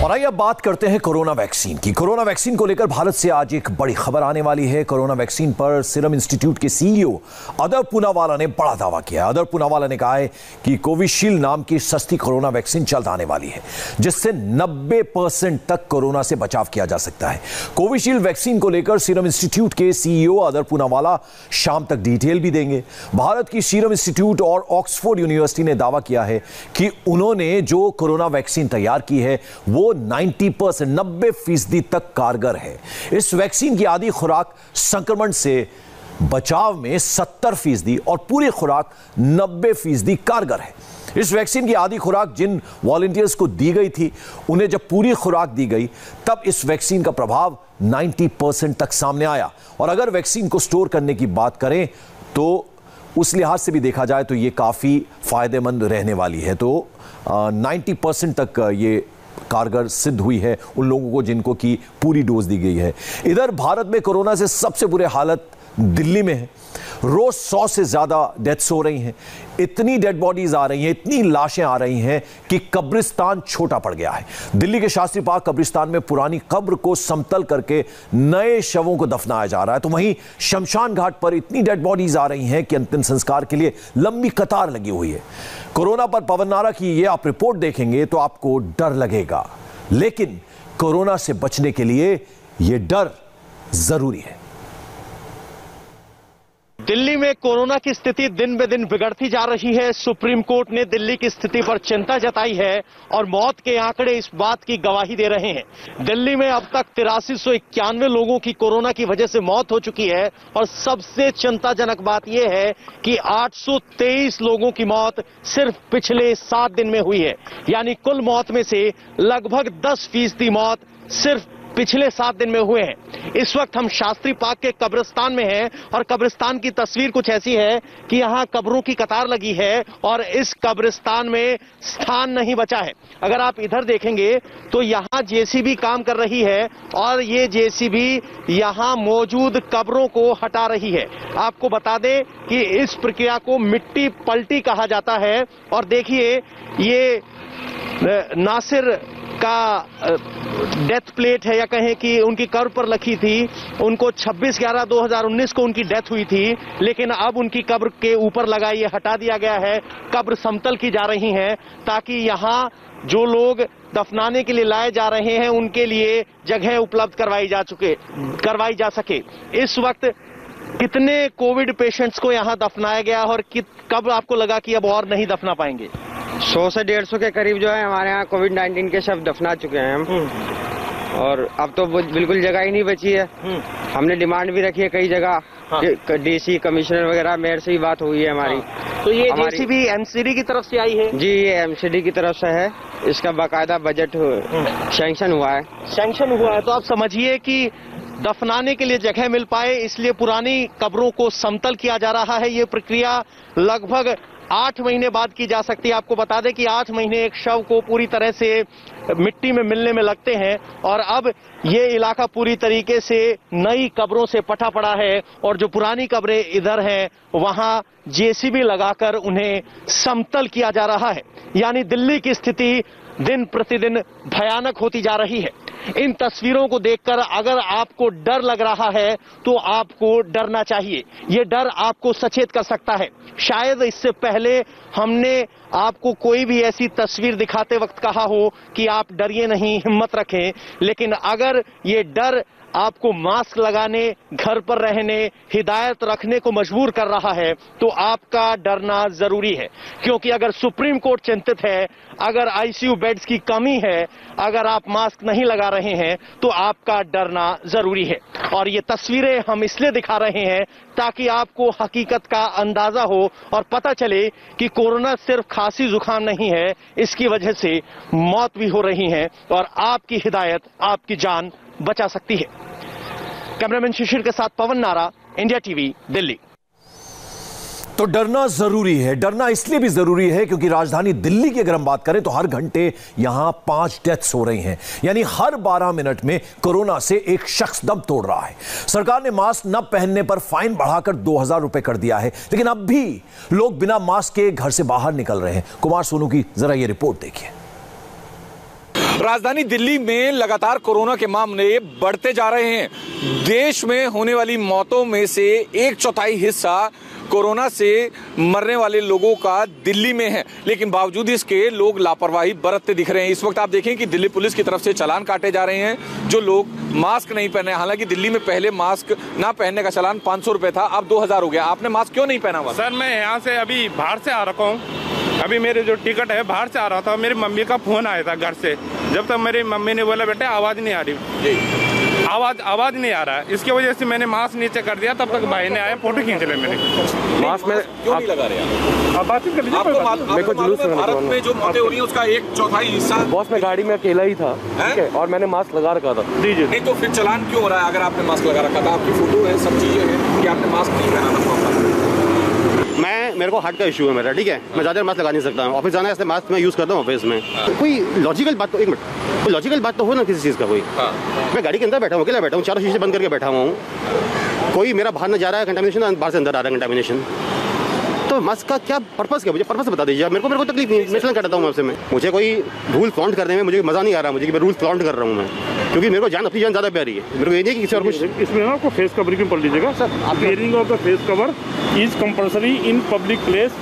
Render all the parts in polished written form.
और आइए अब बात करते हैं कोरोना वैक्सीन की। कोरोना वैक्सीन को लेकर भारत से आज एक बड़ी खबर आने वाली है। कोरोना वैक्सीन पर सीरम इंस्टीट्यूट के सीईओ अदर पूनावाला ने बड़ा दावा किया है। अदर पूनावाला ने कहा है कि कोविशील्ड नाम की सस्ती कोरोना वैक्सीन जल्द आने वाली है, जिससे 90% तक कोरोना से बचाव किया जा सकता है। कोविशील्ड वैक्सीन को लेकर सीरम इंस्टीट्यूट के सीईओ अदर पूनावाला शाम तक डिटेल भी देंगे। भारत की सीरम इंस्टीट्यूट और ऑक्सफोर्ड यूनिवर्सिटी ने दावा किया है कि उन्होंने जो कोरोना वैक्सीन तैयार की है वो 90% 90% तक कारगर है। इस वैक्सीन की आधी खुराक संक्रमण से बचाव में 70% और पूरी खुराक 90% कारगर है। इस वैक्सीन की आधी खुराक जिन वॉलंटियर्स को दी गई थी, उन्हें जब पूरी खुराक दी गई तब इस वैक्सीन का प्रभाव 90% तक सामने आया। और अगर वैक्सीन को स्टोर करने की बात करें तो उस लिहाज से भी देखा जाए तो ये काफी फायदेमंद रहने वाली है। तो 90% तक ये कारगर सिद्ध हुई है उन लोगों को जिनको की पूरी डोज दी गई है। इधर भारत में कोरोना से सबसे बुरे हालत दिल्ली में है। रोज 100 से ज्यादा डेथ्स हो रही हैं। इतनी डेड बॉडीज आ रही हैं, इतनी लाशें आ रही हैं कि कब्रिस्तान छोटा पड़ गया है। दिल्ली के शास्त्री पार्क कब्रिस्तान में पुरानी कब्र को समतल करके नए शवों को दफनाया जा रहा है। तो वहीं शमशान घाट पर इतनी डेड बॉडीज आ रही हैं कि अंतिम संस्कार के लिए लंबी कतार लगी हुई है। कोरोना पर पवन नारा की ये आप रिपोर्ट देखेंगे तो आपको डर लगेगा, लेकिन कोरोना से बचने के लिए यह डर जरूरी है। दिल्ली में कोरोना की स्थिति दिन ब दिन बिगड़ती जा रही है। सुप्रीम कोर्ट ने दिल्ली की स्थिति पर चिंता जताई है और मौत के आंकड़े इस बात की गवाही दे रहे हैं। दिल्ली में अब तक 8391 लोगों की कोरोना की वजह से मौत हो चुकी है और सबसे चिंताजनक बात यह है कि 823 लोगों की मौत सिर्फ पिछले 7 दिन में हुई है। यानी कुल मौत में से लगभग 10% मौत सिर्फ पिछले 7 दिन में हुए हैं। इस वक्त हम शास्त्री पार्क के कब्रिस्तान में हैं और कब्रिस्तान की तस्वीर कुछ ऐसी है कि यहाँ कब्रों की कतार लगी है और इस कब्रिस्तान में स्थान नहीं बचा है। अगर आप इधर देखेंगे तो यहाँ जेसीबी काम कर रही है और ये जेसीबी यहाँ मौजूद कब्रों को हटा रही है। आपको बता दें कि इस प्रक्रिया को मिट्टी पलटी कहा जाता है। और देखिए ये नासिर का डेथ प्लेट है या कहें कि उनकी कब्र पर लिखी थी। उनको 26/11/2019 को उनकी डेथ हुई थी, लेकिन अब उनकी कब्र के ऊपर लगा ये हटा दिया गया है। कब्र समतल की जा रही है ताकि यहाँ जो लोग दफनाने के लिए लाए जा रहे हैं उनके लिए जगह उपलब्ध करवाई जा सके। इस वक्त कितने कोविड पेशेंट्स को यहाँ दफनाया गया और कब आपको लगा कि अब और नहीं दफना पाएंगे? 100 से 150 के करीब जो है हमारे यहाँ कोविड-19 के शव दफना चुके हैं हम। और अब तो बिल्कुल जगह ही नहीं बची है। हमने डिमांड भी रखी है कई जगह। हाँ। डीसी कमिश्नर वगैरह मेयर से ही बात हुई है हमारी। हाँ। तो ये जेसीबी एमसीडी की तरफ से आई है? जी, ये एमसीडी की तरफ से है। इसका बाकायदा बजट सैंक्शन हुआ है। तो आप समझिए कि दफनाने के लिए जगह मिल पाए इसलिए पुरानी कब्रों को समतल किया जा रहा है। ये प्रक्रिया लगभग 8 महीने बाद की जा सकती है। आपको बता दें कि 8 महीने एक शव को पूरी तरह से मिट्टी में मिलने में लगते हैं और अब ये इलाका पूरी तरीके से नई कब्रों से पटा पड़ा है और जो पुरानी कब्रें इधर हैं वहां जेसीबी लगाकर उन्हें समतल किया जा रहा है। यानी दिल्ली की स्थिति दिन प्रतिदिन भयानक होती जा रही है। इन तस्वीरों को देखकर अगर आपको डर लग रहा है तो आपको डरना चाहिए। ये डर आपको सचेत कर सकता है। शायद इससे पहले हमने आपको कोई भी ऐसी तस्वीर दिखाते वक्त कहा हो कि आप डरिए नहीं, हिम्मत रखें, लेकिन अगर ये डर आपको मास्क लगाने, घर पर रहने, हिदायत रखने को मजबूर कर रहा है तो आपका डरना जरूरी है। क्योंकि अगर सुप्रीम कोर्ट चिंतित है, अगर आईसीयू बेड्स की कमी है, अगर आप मास्क नहीं लगा रहे हैं तो आपका डरना जरूरी है। और ये तस्वीरें हम इसलिए दिखा रहे हैं ताकि आपको हकीकत का अंदाजा हो और पता चले कि कोरोना सिर्फ खांसी जुकाम नहीं है, इसकी वजह से मौत भी हो रही है और आपकी हिदायत आपकी जान बचा सकती है। कैमरामैन शिशिर के साथ पवन नारा, इंडिया टीवी, दिल्ली। तो डरना जरूरी है। डरना इसलिए भी जरूरी है क्योंकि राजधानी दिल्ली की अगर हम बात करें तो हर घंटे यहां 5 डेथ्स हो रही हैं। यानी हर 12 मिनट में कोरोना से एक शख्स दम तोड़ रहा है। सरकार ने मास्क न पहनने पर फाइन बढ़ाकर 2000 रुपए कर दिया है, लेकिन अब भी लोग बिना मास्क के घर से बाहर निकल रहे हैं। कुमार सोनू की जरा ये रिपोर्ट देखिए। राजधानी दिल्ली में लगातार कोरोना के मामले बढ़ते जा रहे हैं। देश में होने वाली मौतों में से 1/4 हिस्सा कोरोना से मरने वाले लोगों का दिल्ली में है, लेकिन बावजूद इसके लोग लापरवाही बरतते दिख रहे हैं। इस वक्त आप देखें कि दिल्ली पुलिस की तरफ से चालान काटे जा रहे हैं जो लोग मास्क नहीं पहने। हालांकि दिल्ली में पहले मास्क ना पहनने का चालान 500 रुपए था, अब 2000 हो गया। आपने मास्क क्यों नहीं पहना हुआ? सर मैं यहाँ से अभी बाहर से आ रखा हूँ। अभी मेरे जो टिकट है बाहर से आ रहा था, मेरी मम्मी का फोन आया था घर से। जब तक मेरी मम्मी ने बोला बेटा आवाज नहीं आ रही, आवाज नहीं आ रहा है, इसकी वजह से मैंने मास्क नीचे कर दिया। तब तक भाई ने आया फोटो खींच ले मेरे। मास्क में क्यों नहीं लगा रहे? आप बातचीत कर लीजिए। भारत में जो मौतें हो रही है उसका 1/4 हिस्सा। बॉस मैं गाड़ी में अकेला ही था, ठीक है, और मैंने मास्क लगा रखा था। दीजिए। नहीं तो फिर चालान क्यों हो रहा है? अगर आपने मास्क लगा रखा था, आपकी फोटो है, सब चीजें हैं कि आपने मास्क नहीं पहना था। मेरे को हार्ट का इशू है मेरा, ठीक है, मैं ज़्यादा मास्क लगा नहीं सकता। ऑफिस जाना है इसलिए मास्क मैं यूज़ करता हूँ ऑफिस में। कोई लॉजिकल बात तो, एक मिनट, कोई लॉजिकल बात तो हो ना किसी चीज़ का। कोई मैं गाड़ी के अंदर बैठा हूँ, अकेला बैठा हूँ, चारों शीशे बंद करके बैठा हुआ हूँ। कोई मेरा बाहर न जा रहा है कंटामिनेशन, बाहर से अंदर आ रहा है कंटामिनेशन। तो मास्क का क्या पर्पस, क्या मुझे पर्पस बता दीजिए। मेरे को तकलीफ नहीं है, मैं इसलिए करता हूँ आपसे। मुझे कोई रूल फ्लॉन्ट करने में मुझे मज़ा नहीं आ रहा मुझे कि मैं रूल फ्लॉन्ट कर रहा हूँ मैं, क्योंकि मेरे को अपनी जान ज़्यादा प्यारी है। मेरे को ये नहीं कि किसी और कुछ। इसमें ना आपको फेस कवरिंग भी पढ़ लीजिएगा sir. Wearing of the face cover is compulsory in public place,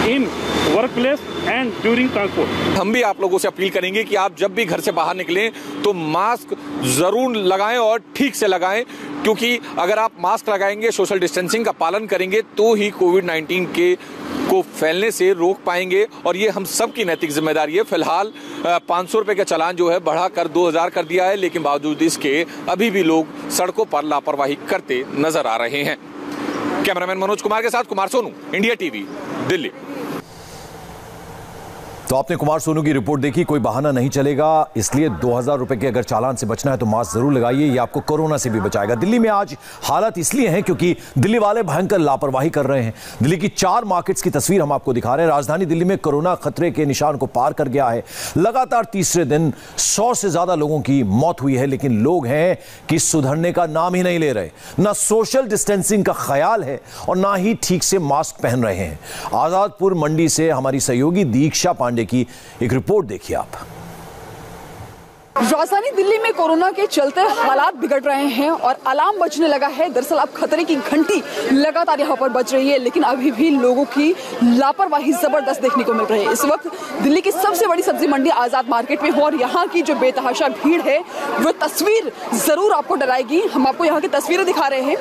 in work place and during transport. हम भी आप लोगों से अपील करेंगे कि आप जब भी घर से बाहर निकलें तो मास्क जरूर लगाएं और ठीक से लगाएं, क्योंकि अगर आप मास्क लगाएंगे, सोशल डिस्टेंसिंग का पालन करेंगे तो ही कोविड-19 को फैलने से रोक पाएंगे। और ये हम सब की नैतिक जिम्मेदारी है। फिलहाल 500 रुपए का चालान जो है बढ़ाकर 2000 कर दिया है, लेकिन बावजूद इसके अभी भी लोग सड़कों पर लापरवाही करते नजर आ रहे हैं। कैमरामैन मनोज कुमार के साथ कुमार सोनू, इंडिया टीवी, दिल्ली। तो आपने कुमार सोनू की रिपोर्ट देखी। कोई बहाना नहीं चलेगा, इसलिए 2000 रुपए के अगर चालान से बचना है तो मास्क जरूर लगाइए, ये आपको कोरोना से भी बचाएगा। दिल्ली में आज हालात इसलिए हैं क्योंकि दिल्ली वाले भयंकर लापरवाही कर रहे हैं। दिल्ली की 4 मार्केट्स की तस्वीर हम आपको दिखा रहे हैं। राजधानी दिल्ली में कोरोना खतरे के निशान को पार कर गया है। लगातार तीसरे दिन 100 से ज्यादा लोगों की मौत हुई है, लेकिन लोग हैं कि सुधरने का नाम ही नहीं ले रहे। ना सोशल डिस्टेंसिंग का ख्याल है और ना ही ठीक से मास्क पहन रहे हैं। आजादपुर मंडी से हमारी सहयोगी दीक्षा पांडे की एक रिपोर्ट देखिए आप। राजधानी दिल्ली में कोरोना के चलते हालात बिगड़ रहे हैं और अलार्म बजने लगा है। दरअसल अब खतरे की घंटी लगातार यहाँ पर बज रही है, लेकिन अभी भी लोगों की लापरवाही जबरदस्त देखने को मिल रही है। इस वक्त दिल्ली की सबसे बड़ी सब्जी मंडी आजाद मार्केट में हो और यहाँ की जो बेतहाशा भीड़ है वो तस्वीर जरूर आपको डराएगी। हम आपको यहाँ की तस्वीरें दिखा रहे हैं।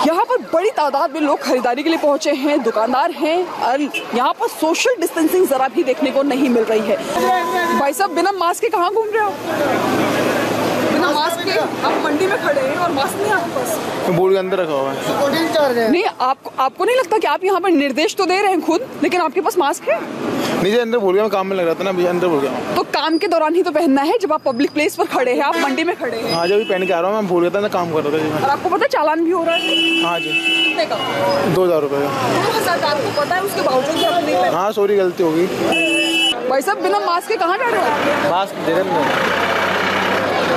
यहाँ पर बड़ी तादाद में लोग खरीदारी के लिए पहुंचे हैं, दुकानदार हैं और यहाँ पर सोशल डिस्टेंसिंग जरा भी देखने को नहीं मिल रही है। भाई साहब बिना मास्क के कहाँ घूम रहे हो? बिना मास्क के आप मंडी में खड़े हैं और मास्क नहीं आपके पास? बोर्ड के अंदर रखा हुआ है। नहीं, आपको नहीं लगता कि आप यहाँ पर निर्देश तो दे रहे हैं खुद, लेकिन आपके पास मास्क है? नीचे अंदर भूल गया, मैं काम में लग रहा था ना, अभी अंदर भूल गया। तो काम के दौरान ही तो पहनना है जब आप पब्लिक प्लेस पर खड़े हैं, आप मंडी में खड़े हैं। हाँ, जब भी पहन के आ रहा हूँ, मैं भूल गया था ना, काम कर रहा था। और आपको पता है चालान भी हो रहा है? हाँ जी। कितने का? 2000 रुपए का। आपको पता है, उसके बावजूद भी आप नहीं पहने? हाँ, सॉरी, गलती हो गई। भाई साहब बिना मास्क के कहाँ जा रहे हो? मास्क दे रहे।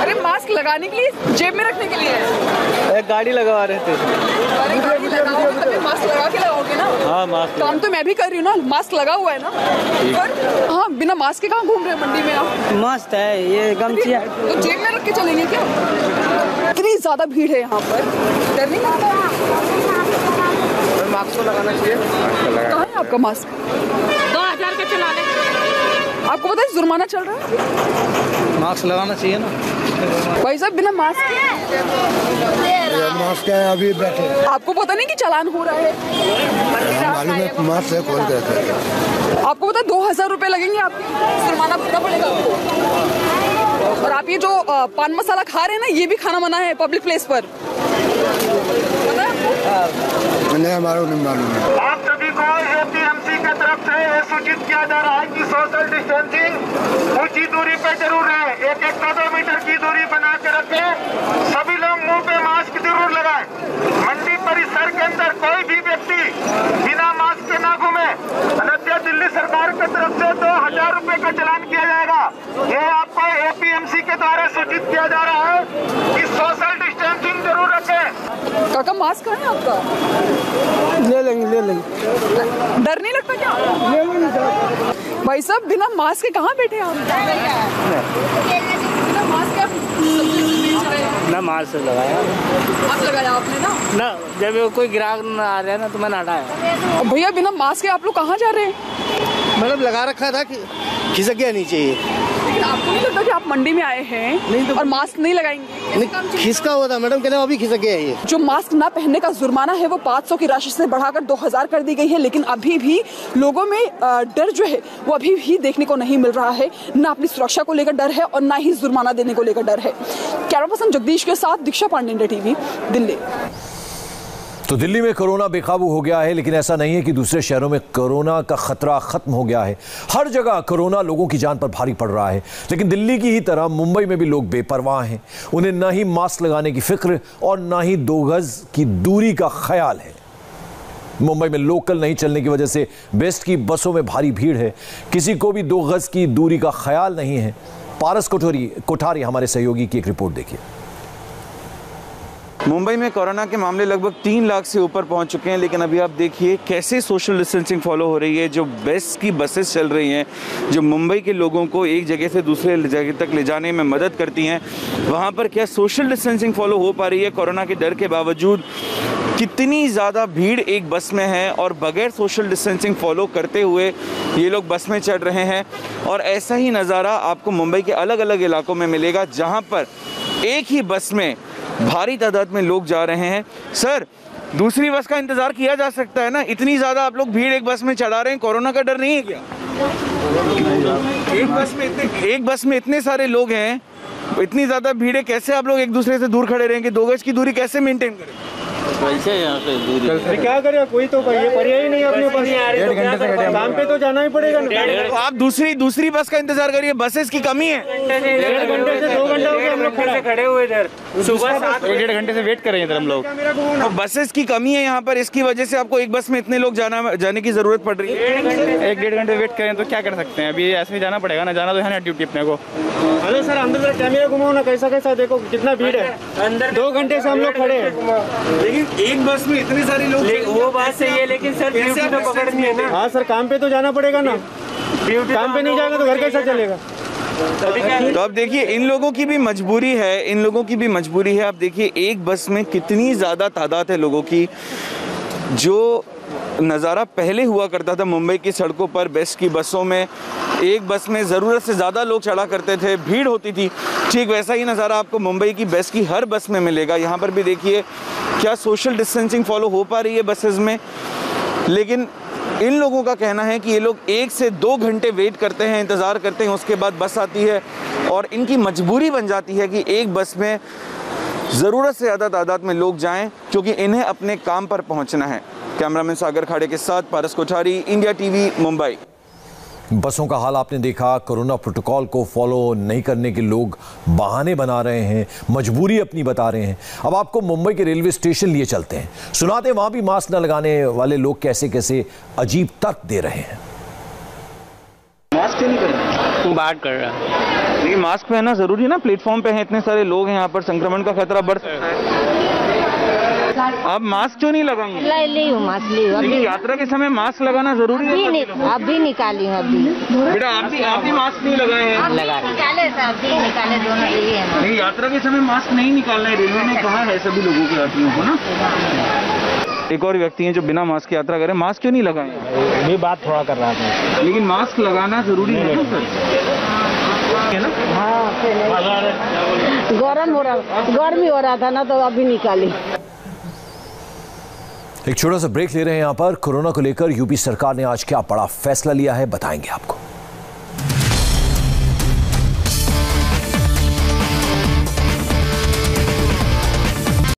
अरे मास्क लगाने के लिए, जेब में रखने के लिए है। एक गाड़ी लगवा रहे थे। अरे गाड़ी लगाओगे तभी मास्क लगा के लगाओगे ना। हाँ, मास्क काम तो मैं भी कर रही हूँ ना, मास्क लगा हुआ है ना। पर हाँ, बिना मास्क के कहाँ घूम रहे हैं मंडी में आप? मस्त है ये गमछी है। तो जेब में रख के चलेंगे क्या? इतनी ज्यादा भीड़ है यहाँ पर, डर नहीं लगता? मास्क तो लगाना चाहिए। कहाँ है आपका मास्क? 2000 का चला ले। आपको पता है जुर्माना चल रहा है? मास्क लगाना चाहिए ना। भाई साहब बिना मास्क मास्क है, अभी बैठे। आपको पता नहीं कि चालान हो रहा है? मालूम है, मास्क है, खोल कर। आपको पता है 2000 रुपए लगेंगे, आपको जुर्माना भरना पड़ेगा आपको। और आप ये जो पान मसाला खा रहे हैं ना, ये भी खाना मना है पब्लिक प्लेस पर, पता है आपको? नहीं, हमारा नहीं मालूम है। आप सभी को एपीएमसी की तरफ से सूचित किया जा रहा है कि सोशल डिस्टेंसिंग ऊंची दूरी पे जरूर रहे। 1-1 मीटर की दूरी बना के रखें। सभी लोग मुंह पे मास्क जरूर लगाएं। मंडी परिसर के अंदर कोई भी व्यक्ति बिना मास्क के ना घूमे। अन्यथा दिल्ली सरकार की तरफ से 2000 रुपए का चालान किया जाएगा। ये आपको एपीएमसी के द्वारा सूचित किया जा रहा है कि सोशल डिस्टेंसिंग जरूर रखें। काका मास्क है आपका? ले लेंगे। डर नहीं लगता क्या? भाई साहब बिना मास्क के कहाँ बैठे आप? बिना मास्क के आप ना मास्क लगाया। आप लगाया आपने ना जब कोई ग्राहक ना आ रहा है ना तो मैंने हटाया। भैया बिना मास्क के आप लोग कहाँ जा रहे हैं? मतलब लगा रखा था कि खिसक गया नीचे ये। लेकिन आपको नहीं लगता कि आप मंडी में आए हैं और मास्क नहीं लगाएंगे? खिसका हुआ था मैडम, कहते अभी खिसक गया ये। जो मास्क ना पहनने का जुर्माना है वो 500 की राशि से बढ़ाकर 2000 कर दी गई है, लेकिन अभी भी लोगों में डर जो है वो अभी भी देखने को नहीं मिल रहा है। ना अपनी सुरक्षा को लेकर डर है और ना ही जुर्माना देने को लेकर डर है। कैमरा पर्सन जगदीश के साथ दीक्षा पांडे, इंडिया टीवी, दिल्ली। तो दिल्ली में कोरोना बेकाबू हो गया है, लेकिन ऐसा नहीं है कि दूसरे शहरों में कोरोना का खतरा खत्म हो गया है। हर जगह कोरोना लोगों की जान पर भारी पड़ रहा है, लेकिन दिल्ली की ही तरह मुंबई में भी लोग बेपरवाह हैं। उन्हें ना ही मास्क लगाने की फिक्र और ना ही 2 गज की दूरी का ख्याल है। मुंबई में लोकल नहीं चलने की वजह से बेस्ट की बसों में भारी भीड़ है। किसी को भी 2 गज की दूरी का ख्याल नहीं है। पारस कोठारी हमारे सहयोगी की एक रिपोर्ट देखिए। मुंबई में कोरोना के मामले लगभग 3 लाख से ऊपर पहुंच चुके हैं, लेकिन अभी आप देखिए कैसे सोशल डिस्टेंसिंग फॉलो हो रही है। जो बेस्ट की बसेस चल रही हैं, जो मुंबई के लोगों को एक जगह से दूसरे जगह तक ले जाने में मदद करती हैं, वहां पर क्या सोशल डिस्टेंसिंग फॉलो हो पा रही है? कोरोना के डर के बावजूद कितनी ज़्यादा भीड़ एक बस में है और बगैर सोशल डिस्टेंसिंग फॉलो करते हुए ये लोग बस में चढ़ रहे हैं। और ऐसा ही नज़ारा आपको मुंबई के अलग अलग इलाकों में मिलेगा, जहाँ पर एक ही बस में भारी तादाद में लोग जा रहे हैं। सर, दूसरी बस का इंतजार किया जा सकता है ना? इतनी ज्यादा आप लोग भीड़ एक बस में चढ़ा रहे हैं, कोरोना का डर नहीं है क्या? एक बस में इतने सारे लोग हैं, इतनी ज्यादा भीड़ है, कैसे आप लोग एक दूसरे से दूर खड़े रहेंगे? 2 गज की दूरी कैसे मेंटेन करें? कैसे यहाँ पे दूरी क्या करें? कोई तो पर्याय नहीं अपने पास। 1.5 घंटे से काम पे तो जाना ही पड़ेगा ना। तो आप दूसरी बस का इंतजार करिए, बसेस की कमी है। 1.5 घंटे से 2 घंटे हो गए हम लोग खड़े हुए इधर। सुबह 1.5 घंटे से वेट कर रहे हैं इधर हम लोग। तो बसेस की कमी है यहाँ पर, इसकी वजह से आपको एक बस में इतने लोग जाने की जरूरत पड़ रही है। 1-1.5 घंटे वेट करें तो क्या कर सकते हैं? अभी ऐसे ही जाना पड़ेगा ना, जाना तो है ना ड्यूटी अपने को। हेलो सर, अंदर कैमरा घुमाओ ना, कैसा देखो कितना भीड़ है। अंदर 2 घंटे से हम लोग खड़े हैं, लेकिन एक बस में इतने सारे लोग। वो बात सही है, लेकिन सर ड्यूटी तो पकड़नी है ना। हाँ सर, काम पे तो जाना पड़ेगा ना। काम पे नहीं जाएगा तो घर कैसा चलेगा? तो अब देखिए इन लोगों की भी मजबूरी है, आप देखिए एक बस में कितनी ज़्यादा तादाद है लोगों की। जो नज़ारा पहले हुआ करता था मुंबई की सड़कों पर बेस्ट की बसों में, एक बस में ज़रूरत से ज़्यादा लोग चढ़ा करते थे, भीड़ होती थी, ठीक वैसा ही नज़ारा आपको मुंबई की बेस्ट की हर बस में मिलेगा। यहाँ पर भी देखिए क्या सोशल डिस्टेंसिंग फॉलो हो पा रही है बसेस में, लेकिन इन लोगों का कहना है कि ये लोग 1 से 2 घंटे वेट करते हैं, इंतज़ार करते हैं, उसके बाद बस आती है और इनकी मजबूरी बन जाती है कि एक बस में ज़रूरत से ज़्यादा तादाद में लोग जाएं, क्योंकि इन्हें अपने काम पर पहुंचना है। कैमरामैन सागर खाड़े के साथ पारस कोठारी, इंडिया टीवी, मुंबई। बसों का हाल आपने देखा। कोरोना प्रोटोकॉल को फॉलो नहीं करने के लोग बहाने बना रहे हैं, मजबूरी अपनी बता रहे हैं। अब आपको मुंबई के रेलवे स्टेशन लिए चलते हैं, सुनाते हैं वहां भी मास्क न लगाने वाले लोग कैसे कैसे अजीब तर्क दे रहे हैं। मास्क क्यों नहीं कर रहे? बात कर रहा है, लेकिन मास्क पहनना जरूरी है ना, प्लेटफॉर्म पे हैं इतने सारे लोग हैं, यहाँ पर संक्रमण का खतरा बढ़ सकता है। आप मास्क क्यों नहीं लगाएंगे? ली हूँ मास्क, ली हूँ। लेकिन यात्रा के समय मास्क लगाना जरूरी है। अभी निकाली हूँ अभी। बेटा आप भी मास्क नहीं लगाए हैं? निकाले दोनों लिए हैं। नहीं, यात्रा के समय मास्क नहीं निकालना है, रेलवे ने कहा है सभी लोगों को, यात्रियों को ना। एक और व्यक्ति हैं जो बिना मास्क की यात्रा करें, मास्क क्यों नहीं लगाए? ये बात थोड़ा कर रहा था, लेकिन मास्क लगाना जरूरी है ना सर? हाँ, गर्मी हो रहा था ना तो अभी निकाली। एक छोटा सा ब्रेक ले रहे हैं यहाँ पर। कोरोना को लेकर यूपी सरकार ने आज क्या बड़ा फैसला लिया है, बताएंगे आपको।